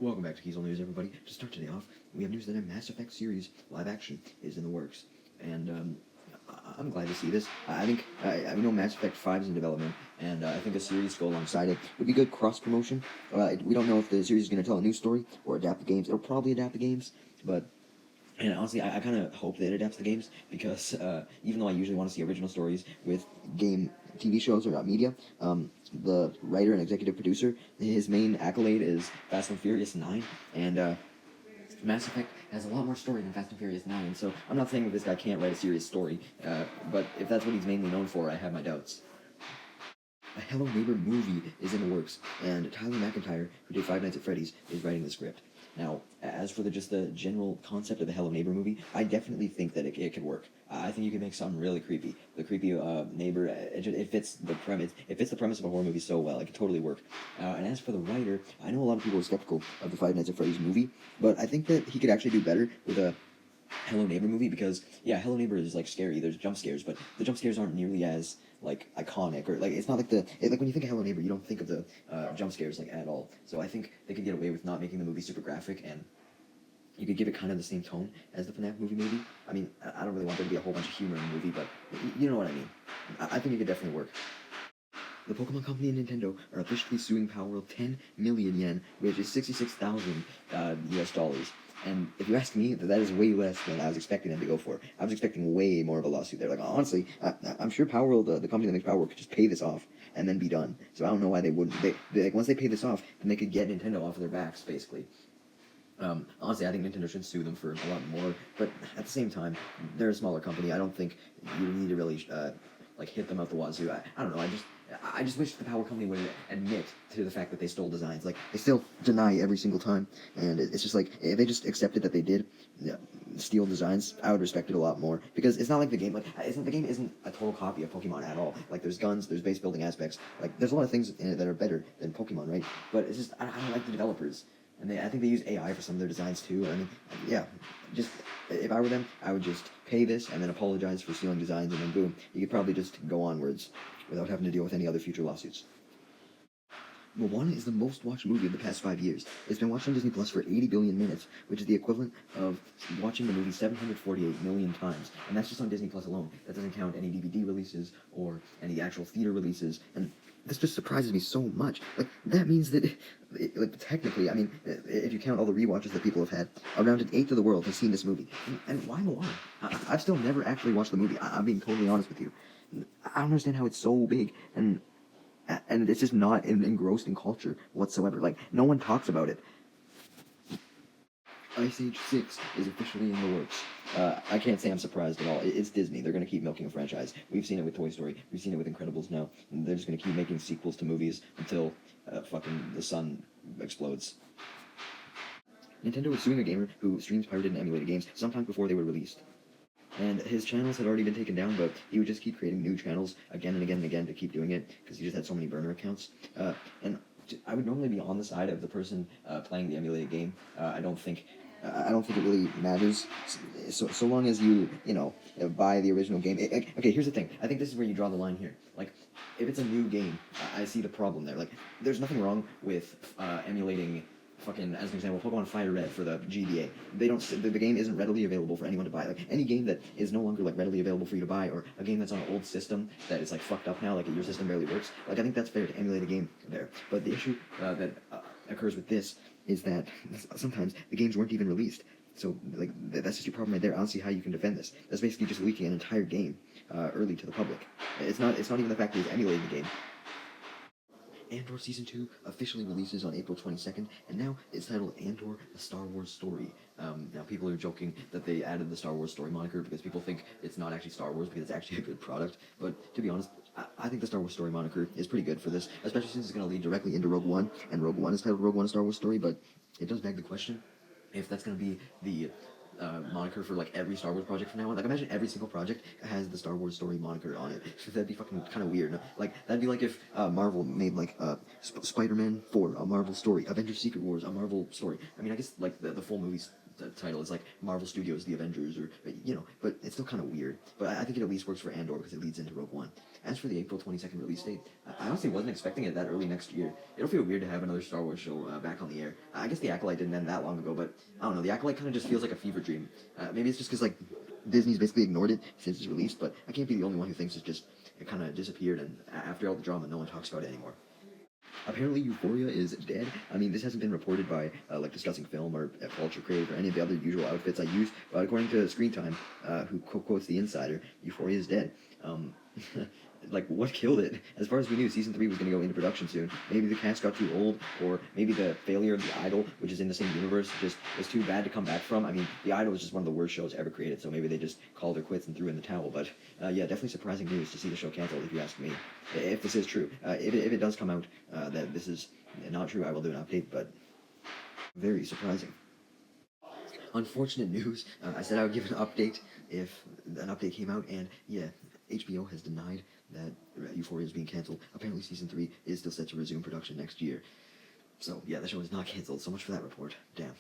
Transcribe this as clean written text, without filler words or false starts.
Welcome back to Kiesel News, everybody. To start today off, we have news that a Mass Effect series live action is in the works, and I'm glad to see this. I think I know Mass Effect 5 is in development, and I think a series to go alongside it would be good cross promotion. We don't know if the series is going to tell a new story or adapt the games. It'll probably adapt the games, but and honestly, I kind of hope that it adapts the games because even though I usually want to see original stories with game TV shows or media, the writer and executive producer, his main accolade is Fast and Furious 9, and Mass Effect has a lot more story than Fast and Furious 9, so I'm not saying that this guy can't write a serious story, but if that's what he's mainly known for, I have my doubts. A Hello Neighbor movie is in the works, and Tyler McIntyre, who did Five Nights at Freddy's, is writing the script. Now, as for just the general concept of the Hello Neighbor movie, I definitely think that it could work. I think you could make something really creepy. The creepy neighbor, it fits the premise. It fits the premise of a horror movie so well. It could totally work. And as for the writer, I know a lot of people are skeptical of the Five Nights at Freddy's movie, but I think that he could actually do better with a Hello Neighbor movie because, yeah, Hello Neighbor is like scary. There's jump scares, but the jump scares aren't nearly as like iconic or like it's not like like when you think of Hello Neighbor, you don't think of the jump scares like at all. So I think they could get away with not making the movie super graphic, and you could give it kind of the same tone as the FNAF movie, maybe. I mean, I don't really want there to be a whole bunch of humor in the movie, but you know what I mean. I think it could definitely work. The Pokemon Company and Nintendo are officially suing Palworld 10 million yen, which is 66,000 US dollars. And if you ask me, that is way less than I was expecting them to go for. I was expecting way more of a lawsuit there. Like, honestly, I'm sure Palworld, the company that makes Palworld, could just pay this off and then be done. So I don't know why they wouldn't. Like, once they pay this off, then they could get Nintendo off of their backs, basically. Honestly, I think Nintendo should sue them for a lot more, but at the same time, they're a smaller company. I don't think you need to really like hit them out the wazoo. I don't know. I just wish the Power Company would admit to the fact that they stole designs. Like they still deny every single time, and it's just like if they just accepted that they did steal designs, I would respect it a lot more because it's not like the game the game isn't a total copy of Pokemon at all. Like there's guns, there's base building aspects. Like there's a lot of things in it that are better than Pokemon, right? But it's just I don't like the developers. And I think they use AI for some of their designs too. I mean, yeah, just if I were them, I would just pay this and then apologize for stealing designs, and then boom, you could probably just go onwards without having to deal with any other future lawsuits. Moana is the most watched movie of the past 5 years. It's been watched on Disney Plus for 80 billion minutes, which is the equivalent of watching the movie 748 million times. And that's just on Disney Plus alone. That doesn't count any DVD releases or any actual theater releases. And this just surprises me so much. Like, that means that, like, technically, I mean, if you count all the rewatches that people have had, around an eighth of the world has seen this movie. And why Moana? I've still never actually watched the movie. I'm being totally honest with you. I don't understand how it's so big, and it's just not engrossed in culture whatsoever. Like, no one talks about it. Ice Age 6 is officially in the works. I can't say I'm surprised at all. It's Disney. They're going to keep milking a franchise. We've seen it with Toy Story. We've seen it with Incredibles now. And they're just going to keep making sequels to movies until fucking the sun explodes. Nintendo is suing a gamer who streams pirated and emulated games sometimes before they were released. And his channels had already been taken down, but he would just keep creating new channels again and again and again to keep doing it, because he just had so many burner accounts. And I would normally be on the side of the person playing the emulated game. I don't think it really matters, so long as you buy the original game. Okay, here's the thing. I think this is where you draw the line here. Like, if it's a new game, I see the problem there. Like, there's nothing wrong with emulating fucking, as an example, Pokemon Fire Red for the GBA. The game isn't readily available for anyone to buy. Like, any game that is no longer, like, readily available for you to buy, or a game that's on an old system that is, like, fucked up now, like, your system barely works, like, I think that's fair to emulate a game there. But the issue that occurs with this is that sometimes the games weren't even released. So, like, that's just your problem right there. I don't see how you can defend this. That's basically just leaking an entire game early to the public. It's not even the fact that he's emulating the game. Andor Season 2 officially releases on April 22nd, and now it's titled Andor, a Star Wars Story. Now, people are joking that they added the Star Wars Story moniker because people think it's not actually Star Wars because it's actually a good product, but to be honest, I think the Star Wars Story moniker is pretty good for this, especially since it's going to lead directly into Rogue One, and Rogue One is titled Rogue One, a Star Wars Story, but it does beg the question if that's going to be the moniker for like every Star Wars project from now on. Like, imagine every single project has the Star Wars Story moniker on it. That'd be fucking kind of weird. No? Like, that'd be like if Marvel made like Spider-Man 4 a Marvel story, Avengers Secret Wars a Marvel story. I mean, I guess like the full movie title. It's like Marvel Studios The Avengers, or but it's still kind of weird. But I think it at least works for Andor because it leads into Rogue One. As for the April 22nd release date, I honestly wasn't expecting it that early next year. It'll feel weird to have another Star Wars show back on the air. I guess The Acolyte didn't end that long ago, but I don't know. The Acolyte kind of just feels like a fever dream. Maybe it's just because like Disney's basically ignored it since it's released, but I can't be the only one who thinks it kind of disappeared, and after all the drama, no one talks about it anymore. Apparently, Euphoria is dead. I mean, this hasn't been reported by like Discussing Film or Culture Crave or any of the other usual outfits I use, but according to Screen Time, who quotes The Insider, Euphoria is dead. Like, what killed it? As far as we knew, season 3 was going to go into production soon. Maybe the cast got too old, or maybe the failure of The Idol, which is in the same universe, just was too bad to come back from. I mean, The Idol was just one of the worst shows ever created, so maybe they just called her quits and threw in the towel. But yeah, definitely surprising news to see the show canceled, if you ask me. If this is true. If it does come out that this is not true, I will do an update, but very surprising. Unfortunate news. I said I would give an update if an update came out, and yeah, HBO has denied that Euphoria is being canceled. Apparently, season 3 is still set to resume production next year. So yeah, the show is not canceled. So much for that report. Damn.